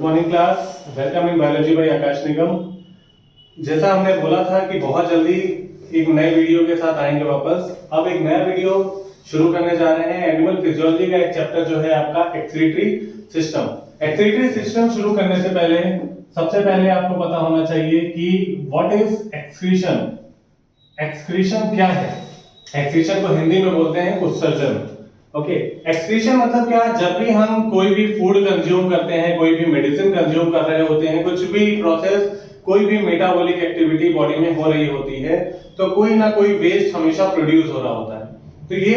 Morning class, welcome in biology by Aakash Nigam. जैसा हमने बोला था कि बहुत जल्दी एक नए वीडियो के साथ आएंगे वापस। अब एक नया वीडियो शुरू करने जा रहे हैं। एनिमल फिजियोलॉजी का एक चैप्टर जो है आपका एक्सक्रीटरी सिस्टम। एक्सक्रीटरी सिस्टम शुरू करने से पहले सबसे पहले आपको पता होना चाहिए कि व्हाट इज एक्सक्रीशन। एक्सक्रीशन क्या है? एक्सक्रीशन को हिंदी में बोलते हैं उत्सर्जन। ओके, एक्सक्रीशन मतलब क्या? जब भी हम कोई भी फूड कंज्यूम करते हैं, कोई भी मेडिसिन कंज्यूम कर रहे होते हैं, कुछ भी प्रोसेस, कोई भी मेटाबॉलिक एक्टिविटी बॉडी में हो रही होती है, तो कोई ना कोई वेस्ट हमेशा प्रोड्यूस हो रहा होता है। तो ये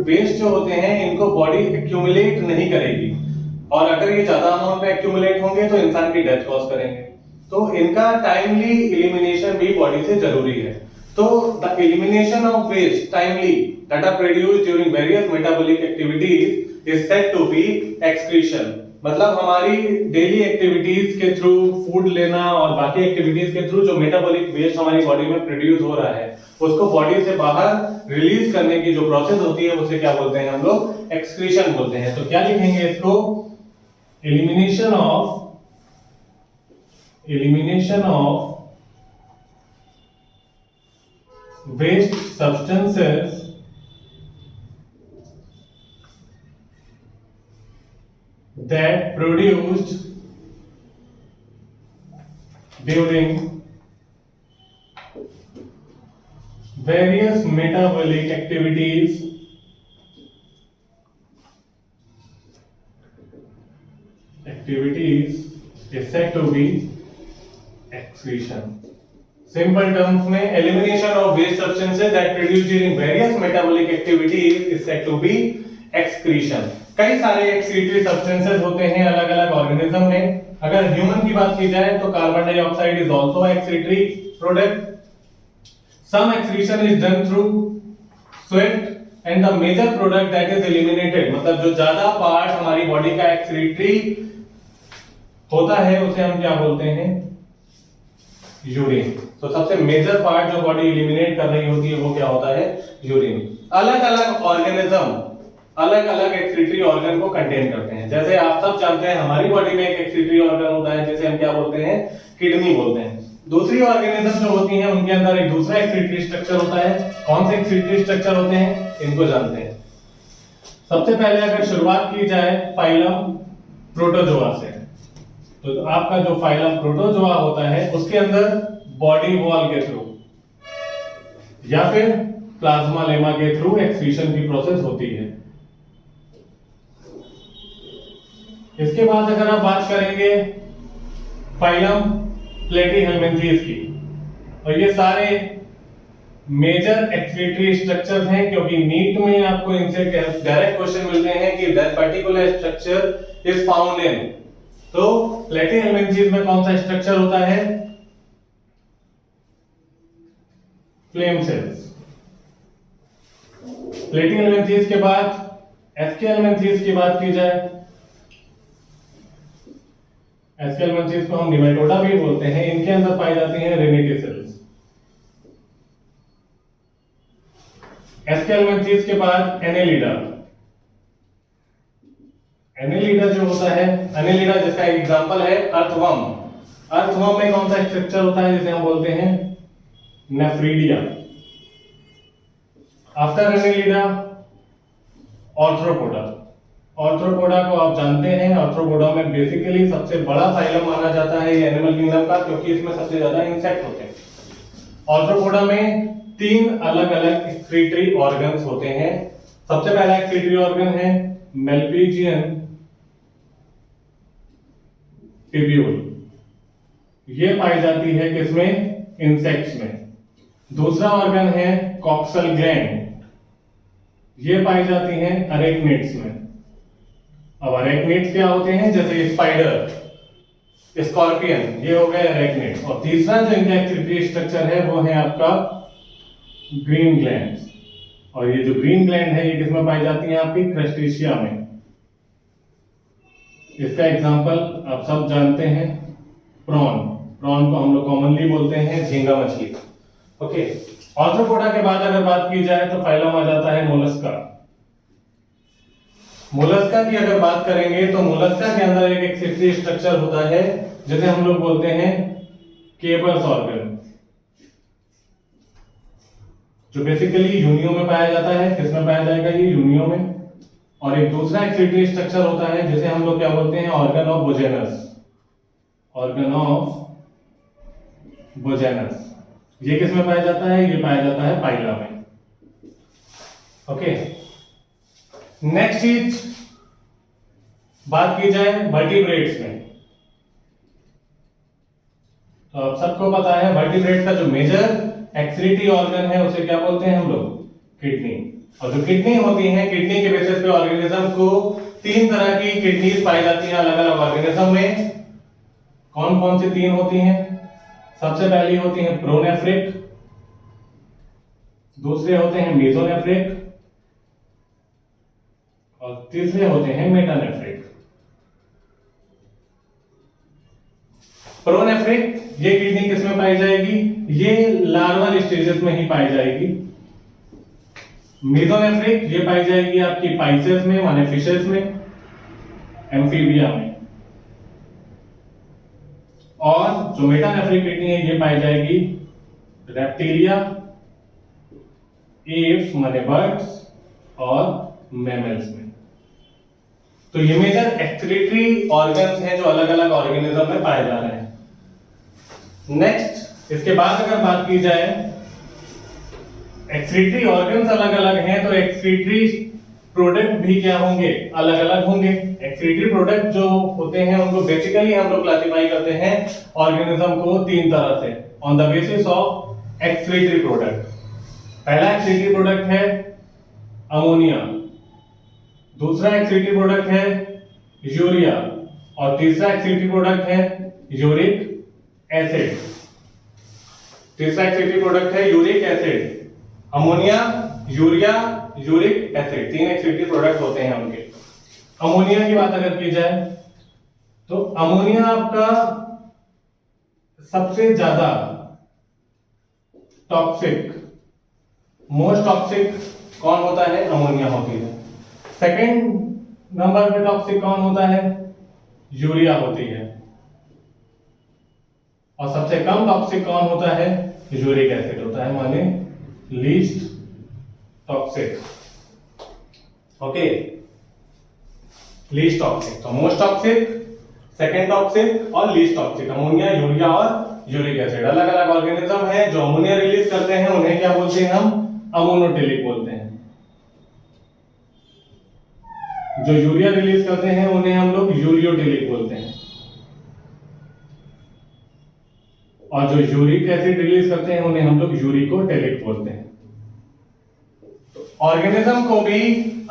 वेस्ट जो होते हैं इनको बॉडी एक्यूमुलेट नहीं करेगी, और अगर ये ज्यादा अमाउंट में एक्यूमुलेट होंगे तो इंसान की डेथ कॉज करेंगे। तो इनका टाइमली एलिमिनेशन भी बॉडी से जरूरी है। तो the elimination of waste timely that are produced during various metabolic activities is said to be excretion। मतलब हमारी डेली एक्टिविटीज के थ्रू फूड लेना और बाकी एक्टिविटीज के थ्रू जो मेटाबॉलिक वेस्ट हमारी बॉडी में प्रोड्यूस हो रहा है उसको बॉडी से बाहर रिलीज करने की जो प्रोसेस होती है उसे क्या बोलते हैं हम लोग? एक्सक्रीशन बोलते हैं। तो क्या लिखेंगे इसको? Elimination of waste substances that produced during various metabolic activities is said to be excretion। Simple terms में elimination of waste substances that produce during various metabolic activities is said to be excretion. कई सारे excretory substances होते हैं अलग अलग organism में। अगर human की बात की जाए तो carbon dioxide is also excretory product. Some excretion is done through sweat and the major product that is eliminated, मतलब जो ज्यादा पार्ट हमारी बॉडी का एक्सक्रीटरी होता है उसे हम क्या बोलते हैं? यूरिन। तो सबसे मेजर पार्ट जो बॉडी एलिमिनेट कर रही होती है वो क्या होता है? यूरिन। अलग अलग ऑर्गेनिज्म अलग अलग एक्सक्रीटरी ऑर्गन को कंटेन करते हैं। जैसे आप सब जानते हैं हमारी बॉडी में एक एक्सक्रीटरी ऑर्गन होता है जिसे हम क्या बोलते हैं? किडनी बोलते हैं। दूसरी ऑर्गेनिज्म जो होती हैं उनके अंदर एक दूसरा एक्सक्रीटरी स्ट्रक्चर होता है। कौन से एक्सक्रीटरी स्ट्रक्चर होते हैं इनको जानते हैं। सबसे पहले अगर शुरुआत की जाए फाइलम प्रोटोजोआ से, तो आपका जो फाइलम प्रोटोजोआ होता है उसके अंदर बॉडी वॉल के थ्रू या फिर प्लाज्मा लेमा के थ्रू एक्सक्रीशन की प्रोसेस होती है। इसके बाद अगर आप बात करेंगे फाइलम प्लेटीहेल्मिन्थेस की, और ये सारे मेजर एक्सक्रीटरी स्ट्रक्चर्स हैं, क्योंकि नीट में आपको इनसे डायरेक्ट क्वेश्चन मिलते हैं कि that particular structure is found in. तो प्लेटीहेल्मिन्थेस में कौन सा स्ट्रक्चर होता है? Flame cells. प्लेटीहेल्मिन्थेस के बाद एस्केहेल्मिन्थेस की बात की जाए, एस्केहेल्मिन्थेस को हम निमेटोडा भी बोलते हैं। इनके अंदर पाई जाती हैं रेनिटी सेल्स। एस्केहेल्मिन्थेस के बाद एनेलिडा। एनेलिडा जो होता है, एनेलिडा जिसका एक एग्जांपल है अर्थवर्म। अर्थवर्म में कौन सा स्ट्रक्चर होता है जिसे हम बोलते हैं? Nephridia. After Annelida Arthropoda. Arthropoda को आप जानते हैं, ऑर्थ्रोपोडा में बेसिकली सबसे बड़ा फाइलम माना जाता है ये एनिमल किंगडम का, क्योंकि इसमें सबसे ज्यादा इंसेक्ट होते हैं। ऑर्थ्रोपोडा में 3 अलग अलग एक्सक्रीटरी ऑर्गन्स होते हैं। सबसे पहला एक्सक्रीटरी ऑर्गन है मेलपीजियन ट्यूब्यूल। ये पाई जाती है किसमें? इंसेक्ट्स में। दूसरा ऑर्गन है कॉक्सल ग्लैंड। ये पाई जाती हैं अरेक्निड्स में। अब अरेक्निड्स क्या होते हैं? जैसे स्पाइडर, स्कॉर्पियन, ये हो गए अरेक्निड। और तीसरा जो इनका एक्सक्रीटरी स्ट्रक्चर है वो है आपका ग्रीन ग्लैंड्स। और ये जो ग्रीन ग्लैंड है ये किसमें पाई जाती है? आपकी क्रस्टेशिया में। इसका एग्जांपल आप सब जानते हैं, प्रॉन। प्रॉन को हम लोग कॉमनली बोलते हैं झींगा मछली। ओके, ऑर्थ्रोपोडा के बाद अगर बात की जाए तो फाइलम आ जाता है मोलस्का। मोलस्का की अगर बात करेंगे तो मोलस्का के अंदर एक एक्सेप्टरी स्ट्रक्चर होता है जिसे हम लोग बोलते हैं केबर्स ऑर्गन, जो बेसिकली यूनियो में पाया जाता है। किसमें पाया जाएगा? ये यूनियो में। और एक दूसरा एक्सेप्टरी स्ट्रक्चर होता है जिसे हम लोग क्या बोलते हैं? Organ of Bojanus, organ of Bojanus. ये किसमें पाया जाता है? ये पाया जाता है पाइला में। ओके, नेक्स्ट चीज बात की जाए वर्टिब्रेट्स में, तो आप सबको पता है वर्टिब्रेट का जो मेजर एक्सक्रीटरी ऑर्गन है उसे क्या बोलते हैं हम लोग? किडनी। और जो किडनी होती है, किडनी के बेसिस पे ऑर्गेनिज्म को 3 तरह की किडनीज पाई जाती हैं अलग अलग ऑर्गेनिज्म में। कौन कौन सी 3 होती हैं? सबसे पहली होती है प्रोनेफ्रिक, दूसरे होते हैं मेसोनेफ्रिक और तीसरे होते हैं मेटानेफ्रिक। प्रोनेफ्रिक ये किडनी किसमें पाई जाएगी? ये लार्वल स्टेजेस में ही पाई जाएगी। मेसोनेफ्रिक ये पाई जाएगी आपकी पाइसेस में, माने फिशेस में, एम्फीबिया में। और जो मेटानेफ्रिक किडनी है ये पाई जाएगी रेप्टिलिया, एप्स माने बर्ड्स और मैमल्स में। तो ये मेजर एक्सक्रीटरी ऑर्गन्स हैं जो अलग अलग ऑर्गेनिज्म में पाए जा रहे हैं। नेक्स्ट, इसके बाद अगर बात की जाए, एक्सक्रीटरी ऑर्गन्स अलग अलग हैं तो एक्सक्रीटरी प्रोडक्ट भी क्या होंगे? अलग अलग होंगे। एक्सक्रीटरी प्रोडक्ट जो होते हैं उनको बेसिकली हम लोग क्लासिफाई करते हैं ऑर्गेनिज्म को 3 तरह से, on the basis of excretory product. पहला एक्सक्रीटरी प्रोडक्ट है अमोनिया, दूसरा एक्सक्रीटरी प्रोडक्ट है यूरिया और तीसरा एक्सक्रीटरी प्रोडक्ट है यूरिक एसिड। तीसरा एक्सक्रीटरी प्रोडक्ट है uric acid. Ammonia, urea, uric acid, 3 excretory product होते हैं उनके। अमोनिया की बात अगर की जाए तो अमोनिया आपका सबसे ज्यादा टॉक्सिक, मोस्ट टॉक्सिक कौन होता है? अमोनिया होती है। सेकंड नंबर पे टॉक्सिक कौन होता है? यूरिया होती है। और सबसे कम टॉक्सिक कौन होता है? यूरिक एसिड होता है, माने least toxic. Okay, least toxic. तो मोस्ट टॉक्सिक, सेकंड टॉक्सिक और लीस्ट टॉक्सिक, अमोनिया, यूरिया और यूरिक एसिड। अलग अलग ऑर्गेनिज्म हैं जो अमोनिया रिलीज करते हैं उन्हें क्या बोलते हैं? हम अमोनोटेलिक बोलते हैं। जो यूरिया रिलीज करते हैं उन्हें हम लोग यूरियोटेलिक बोलते हैं। और जो यूरिक एसिड रिलीज करते हैं उन्हें हम लोग यूरिकोटेलिक बोलते हैं। ऑर्गेनिज्म को भी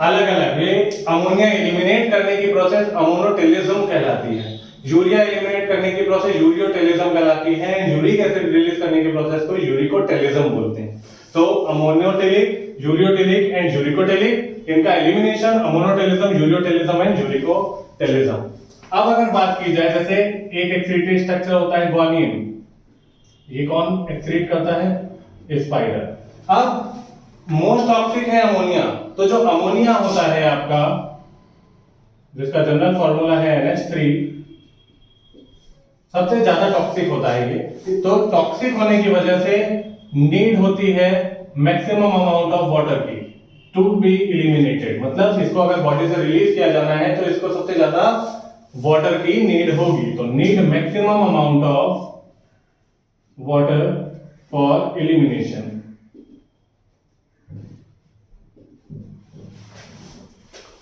अलग अलग, ये अमोनिया एलिमिनेट करने की प्रोसेस अमोनोटेलिज्म कहलाती है, यूरिया एलिमिनेट करने की प्रोसेस यूरियोटेलिज्म कहलाती है, यूरिक एसिड रिलीज करने की प्रोसेस को यूरिकोटेलिज्म बोलते हैं। तो अमोनोटेलिक, यूरियोटेलिक एंड यूरिकोटेलिक, इनका elimination ammonotelism, ureotelism and uricotelism. अब अगर बात की जाए, जैसे एक एक्सक्रीटरी स्ट्रक्चर होता है ग्वानिन, ये कौन एक्सक्रीट करता है? स्पाइडर। अब मोस्ट टॉक्सिक है अमोनिया, तो जो अमोनिया होता है आपका, जिसका जनरल फॉर्मूला है NH3, सबसे ज्यादा टॉक्सिक होता है ये। तो टॉक्सिक होने की वजह से नीड होती है मैक्सिमम अमाउंट ऑफ वाटर की टू बी इलिमिनेटेड। मतलब इसको अगर बॉडी से रिलीज किया जाना है तो इसको सबसे ज्यादा वाटर की नीड होगी। तो need maximum amount of water for elimination.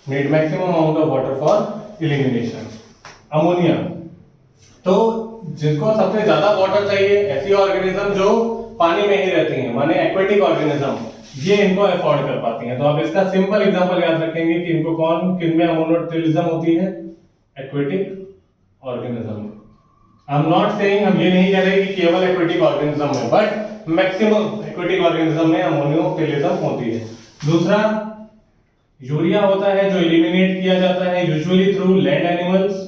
Need maximum amount of water for elimination. Ammonia, तो जिनको सबसे ज्यादा वाटर चाहिए, ऐसी ऑर्गेनिज्म जो पानी में ही रहती हैं, माने एक्वेटिक ऑर्गेनिज्म, ये इनको अफोर्ड कर पाती हैं। तो आप इसका सिंपल एग्जांपल याद रखेंगे कि इनको कौन, किन में अमोनोटेलिज्म होती है? Aquatic organism. I am not saying, हम ये नहीं कह रहे कि केवल एक्वेटिक ऑर्गेनिज्म में, बट मैक्सिमम एक्वेटिक ऑर्गेनिज्म में अमोनोटेलिज्म होती है। दूसरा यूरिया होता है जो एलिमिनेट किया जाता है usually through land animals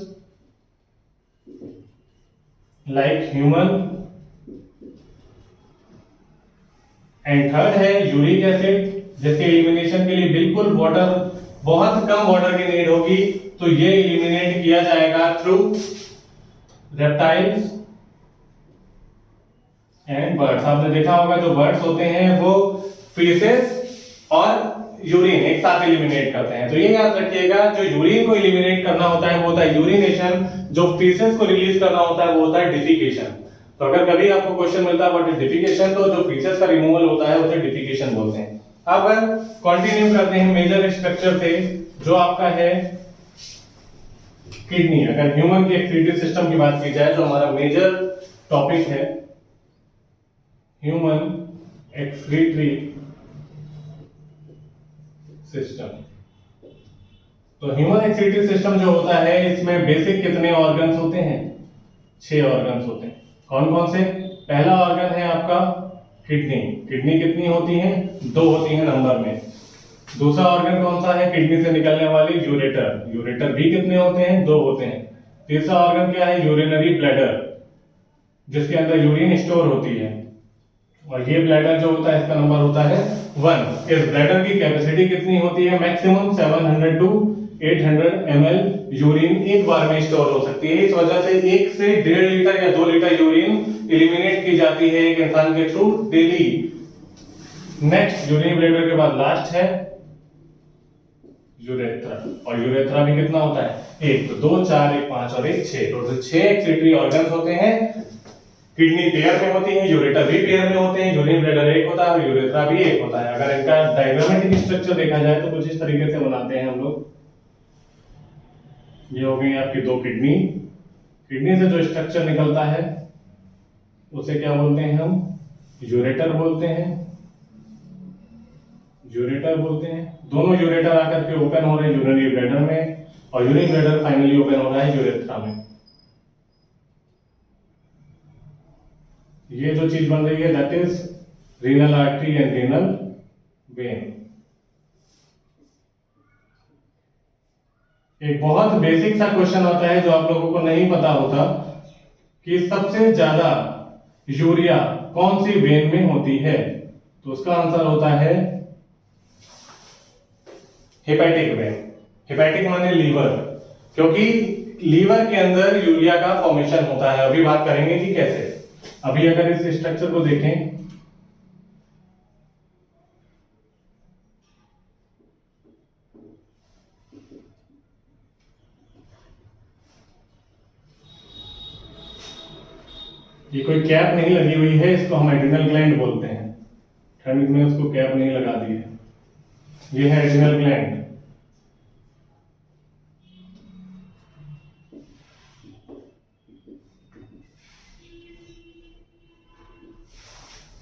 like human. And third है यूरिक एसिड, जिसके एलिमिनेशन के लिए बिल्कुल वाटर बहुत कम वाटर की नीड होगी, तो ये एलिमिनेट किया जाएगा थ्रू रेप्टाइल्स एंड बर्ड्स। आपने देखा होगा जो बर्ड्स होते हैं वो फीसेस और यूरिन एक साथ एलिमिनेट करते हैं। तो ये याद रखिएगा, जो यूरिन को एलिमिनेट करना होता है वो होता है यूरिनेशन, जो फीसेस को रिलीज करना होता है वो होता है डिफिकेशन। तो अगर कभी आपको क्वेश्चन मिलता है व्हाट इज डिफिकेशन, तो जो फीसेस का रिमूवल होता है उसे डिफिकेशन बोलते हैं। अब अगर कंटिन्यू करते हैं मेजर स्ट्रक्चर से, जो आपका है किडनी। अगर ह्यूमन की एक्सक्रीटरी सिस्टम की बात की जाए, जो हमारा मेजर टॉपिक है ह्यूमन एक्सक्रीटरी सिस्टम, तो ह्यूमन एक्सक्रीटरी सिस्टम जो होता है इसमें बेसिक कितने ऑर्गन्स होते हैं? 6 ऑर्गन्स होते हैं। कौन कौन से? पहला ऑर्गन है आपका किडनी। किडनी कितनी होती हैं? 2 होती हैं नंबर में। दूसरा ऑर्गन कौन सा है? किडनी से निकलने वाली यूरेटर। यूरेटर भी कितने होते हैं? 2 होते हैं। तीसरा ऑर्गन क्या है? यूरिनरी ब्लैडर, जिसके अंदर यूरिन स्टोर होती है, और ये ब्लैडर जो होता है इसका नंबर होता है 1। इस ब्लैडर की कैपेसिटी कितनी होती है? मैक्सिमम 700 टू 800 ml यूरिन एक बार में स्टोर हो सकती है। इस वजह से 1 से 1.5 लीटर या 2 लीटर यूरिन एलिमिनेट की जाती है एक इंसान के through daily. Next urinary bladder के बाद लास्ट है यूरेथ्रा, और यूरेथ्रा भी कितना होता है? 1, 2, 4, 1, 5 और 1, 6। टोटल 6 एक्सक्रीटरी ऑर्गन्स होते हैं। किडनी पेयर में होती है, यूरेटर भी पेयर में होते हैं, यूरिनरी ब्लैडर एक होता है और यूरेथ्रा भी एक होता है। अगर इनका डायग्रामेटिक स्ट्रक्चर देखा जाए तो कुछ इस तरीके से बनाते हैं हम लोग। ये हो गई आपकी 2 किडनी। किडनी से जो स्ट्रक्चर निकलता है उसे क्या बोलते हैं हम? यूरेटर बोलते हैं। यूरेटर बोलते हैं। दोनों यूरेटर आकर के ओपन हो रहे हैं यूरिनरी ब्लैडर में, और यूरिनरी ब्लैडर फाइनली ओपन हो रहा है यूरेथ्रा में। ये जो चीज बन रही है that is renal artery and renal vein. एक बहुत बेसिक सा क्वेश्चन आता है जो आप लोगों को नहीं पता होता कि सबसे ज्यादा यूरिया कौन सी वेन में होती है, तो उसका आंसर होता है हेपेटिक वेन। हेपेटिक माने लीवर, क्योंकि लीवर के अंदर यूरिया का फॉर्मेशन होता है। अभी बात करेंगे कि कैसे। अभी अगर इस स्ट्रक्चर को देखें, ये कोई कैप नहीं लगी हुई है, इसको हम एड्रिनल ग्लैंड बोलते हैं। ठंड में उसको कैप नहीं लगा दी है। ये है एड्रिनल ग्लैंड।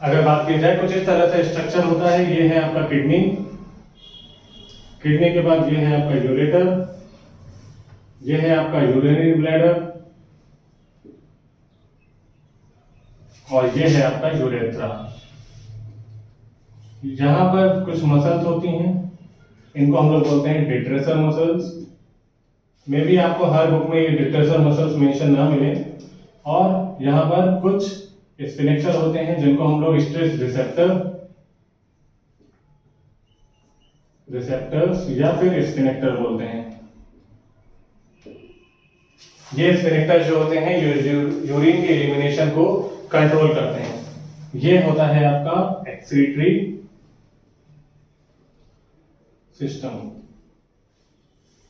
अगर बात की जाए कुछ इस तरह से स्ट्रक्चर होता है। ये है आपका किडनी। किडनी के बाद ये है आपका यूरेटर, ये है आपका यूरिनरी ब्लैडर, और ये है आपका यूरेथ्रा। यहां पर कुछ मसल्स होती हैं, इनको हम लोग बोलते हैं डिट्रेसर मसल्स। मे भी आपको हर बुक में ये डिट्रेसर मसल्स मेंशन ना मिले। और यहां पर कुछ स्फिंक्टर होते हैं जिनको हम लोग स्ट्रेस रिसेप्टर्स या फिर स्फिंक्टर बोलते हैं। ये स्फिंक्टर जो होते हैं यूरिन के एलिमिनेशन को कंट्रोल करते हैं। ये होता है आपका एक्सक्रीटरी सिस्टम।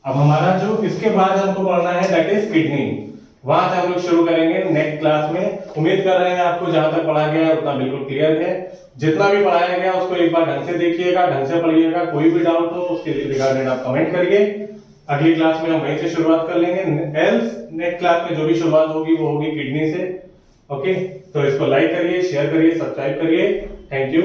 अब हमारा जो इसके बाद हमको पढ़ना है दैट इज किडनी। वहां से हम लोग शुरू करेंगे नेक्स्ट क्लास में। उम्मीद कर रहे हैं आपको जहां तक पढ़ा गया है उतना बिल्कुल क्लियर है। जितना भी पढ़ाया गया उसको एक बार ढंग से देखिएगा, ढंग से पढ़िएगा। कोई भी डाउट हो उसके रिगार्डिंग आप कमेंट करिए। अगली क्लास में हम वहीं से शुरुआत कर लेंगे। एल्स नेक्स्ट क्लास में जो भी शुरुआत होगी वो होगी किडनी से। ओके, तो इसको लाइक करिए, शेयर करिए, सब्सक्राइब करिए। Thank you.